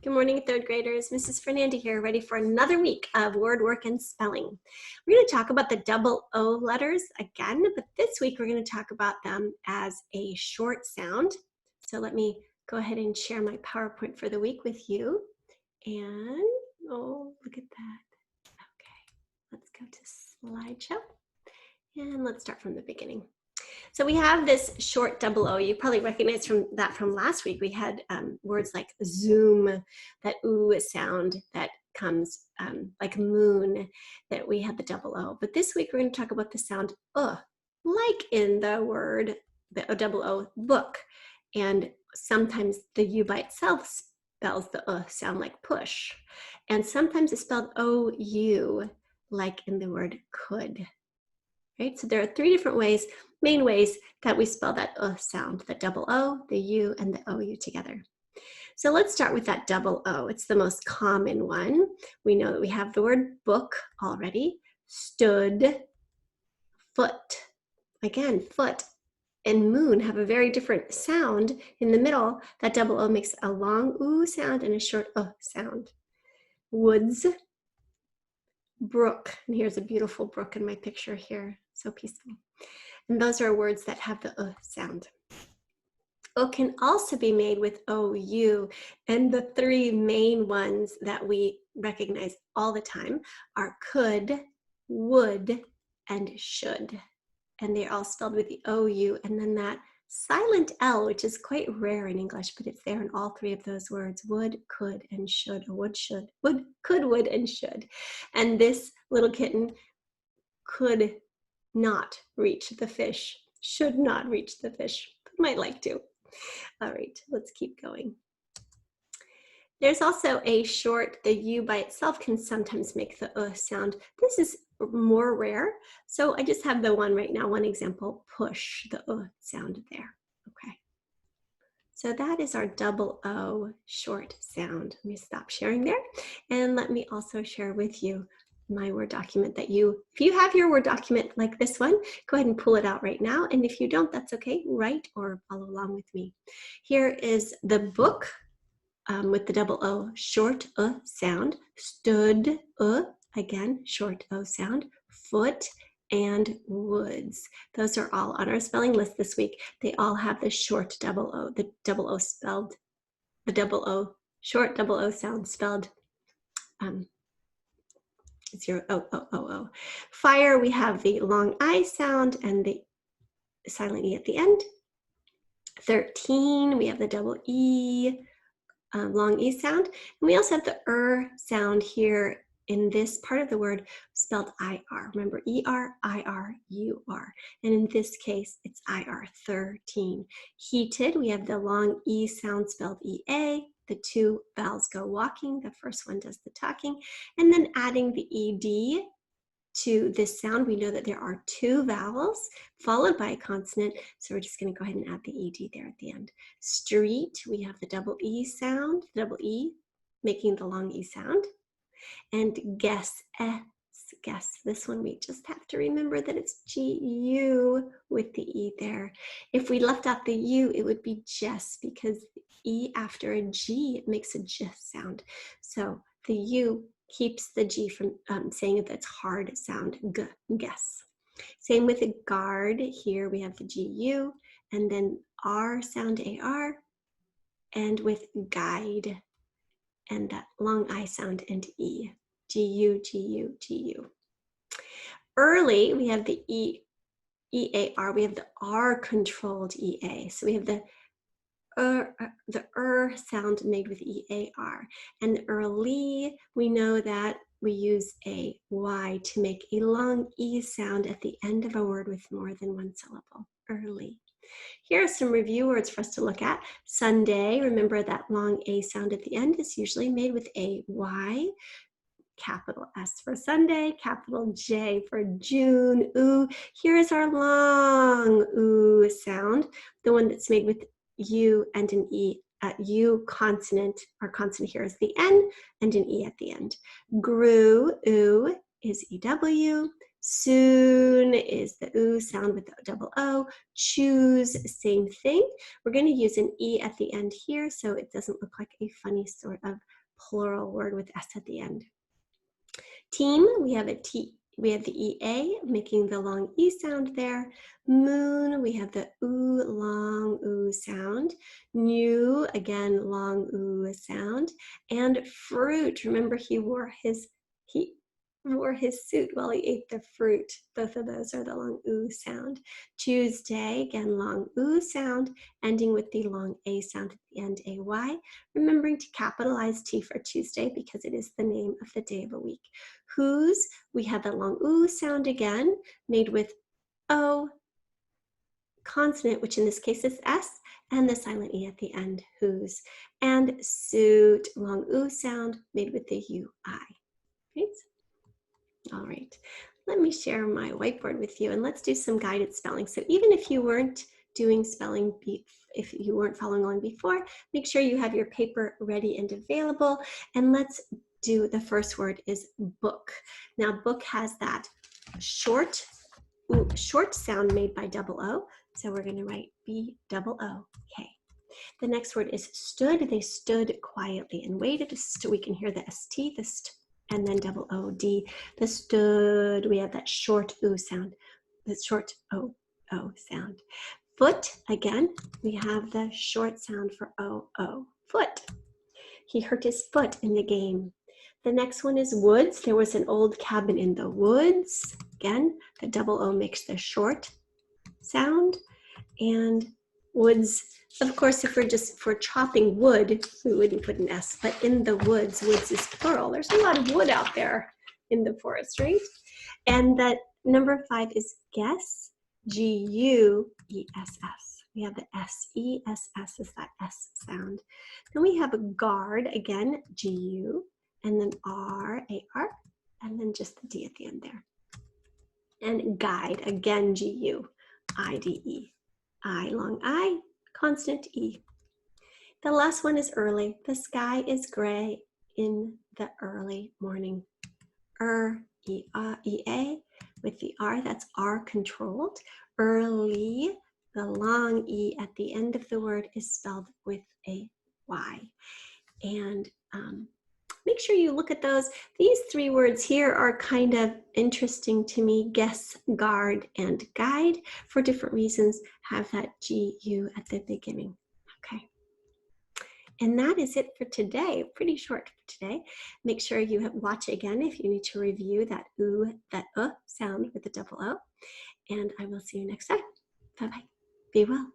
Good morning, third graders. Mrs. Fernandi here, ready for another week of word work and spelling. We're going to talk about the double O letters again, but this week we're going to talk about them as a short sound. So let me go ahead and share my PowerPoint for the week with you. And, oh, look at that. Okay, let's go to slideshow. And let's start from the beginning. So we have this short double O. You probably recognize from last week. We had words like zoom, that ooh sound that comes like moon, that we had the double O. But this week we're going to talk about the sound like in the word, the double O, book. And sometimes the U by itself spells the sound like push. And sometimes it's spelled O-U, like in the word could. Right? So there are three different ways, main ways that we spell that sound, the double O, the U, and the OU together. So let's start with that double O. It's the most common one. We know that we have the word book already, stood, foot. Again, foot and moon have a very different sound in the middle. That double O makes a long oo sound and a short sound. Woods, brook, and here's a beautiful brook in my picture here, so peaceful. And those are words that have the sound. O can also be made with OU, and the three main ones that we recognize all the time are could, would, and should. And they're all spelled with the OU, and then that silent L, which is quite rare in English, but it's there in all three of those words, would, could, and should, or would, should, would, could, would, and should. And this little kitten could not reach the fish, should not reach the fish, but might like to. All right, let's keep going. There's also a short, the U by itself can sometimes make the sound. This is more rare, so I just have the one right now, one example, push, the sound there, okay. So that is our double O short sound. Let me stop sharing there, and let me also share with you my Word document that if you have your Word document like this one, go ahead and pull it out right now. And if you don't, that's okay, write or follow along with me. Here is the book with the double O short sound, stood again, short O sound, foot, and woods. Those are all on our spelling list this week. They all have the short double O, the double O spelled, the double O, short double O sound spelled O. Fire, we have the long I sound and the silent E at the end. 13, we have the double E, long E sound. And we also have the sound here in this part of the word spelled IR. Remember, ER, IR, UR. And in this case, it's IR, 13. Heated, we have the long E sound spelled EA. The two vowels go walking. The first one does the talking. And then adding the ED to this sound, we know that there are two vowels followed by a consonant. So we're just going to go ahead and add the ED there at the end. Street, we have the double E sound, double E, making the long E sound. And guess, guess. This one we just have to remember that it's G-U with the E there. If we left out the U, it would be Jess, because the E after a G, it makes a J sound. So the U keeps the G from saying that it's hard sound, guess. Same with a guard. Here we have the G-U, and then R sound, A-R, and with guide, and that long I sound and E, G-U, G-U, G-U. Early, we have the E-A-R, we have the R-controlled E-A. So we have the sound made with E-A-R. And early, we know that we use a Y to make a long E sound at the end of a word with more than one syllable, early. Here are some review words for us to look at. Sunday, remember that long A sound at the end is usually made with a Y. Capital S for Sunday, capital J for June. Ooh, here is our long ooh sound, the one that's made with U and an E. U consonant, our consonant here is the N, and an E at the end. Grew, ooh, is EW. Soon is the oo sound with the double O. Choose, same thing. We're going to use an E at the end here so it doesn't look like a funny sort of plural word with S at the end. Team, we have a T. We have the EA making the long E sound there. Moon, we have the oo, long oo sound. New, again, long oo sound. And fruit, remember he wore his suit while he ate the fruit. Both of those are the long oo sound. Tuesday, again, long oo sound, ending with the long A sound at the end, AY. Remembering to capitalize T for Tuesday because it is the name of the day of a week. Whose, we have the long oo sound again, made with O, consonant, which in this case is S, and the silent E at the end, whose. And suit, long oo sound, made with the UI. Right? All right, let me share my whiteboard with you and let's do some guided spelling. So even if you weren't doing spelling, if you weren't following along before, make sure you have your paper ready and available. And let's do, the first word is book. Now book has that short sound made by double O. So we're gonna write B-double-O-K. The next word is stood. They stood quietly and waited. So we can hear the ST, the st, and then double O-D. The stood, we have that short oo sound, the short O sound. Foot, again, we have the short sound for O-O, foot. He hurt his foot in the game. The next one is woods. There was an old cabin in the woods. Again, the double O makes the short sound. And woods, of course, if we're chopping wood, we wouldn't put an S, but in the woods, woods is plural. There's a lot of wood out there in the forest, right? And that number 5 is guess, G-U-E-S-S. We have the S-E-S-S is that S sound. Then we have a guard, again, G-U, and then R-A-R, and then just the D at the end there. And guide, again, G-U-I-D-E. I, long I, constant E. The last one is early. The sky is gray in the early morning. E-A, with the R, that's R controlled. Early, the long E at the end of the word is spelled with a Y. And make sure you look at those. These 3 words here are kind of interesting to me. Guess, guard, and guide, for different reasons, have that G-U at the beginning. Okay. And that is it for today. Pretty short for today. Make sure you watch again if you need to review that oo, that sound with the double O. And I will see you next time. Bye-bye. Be well.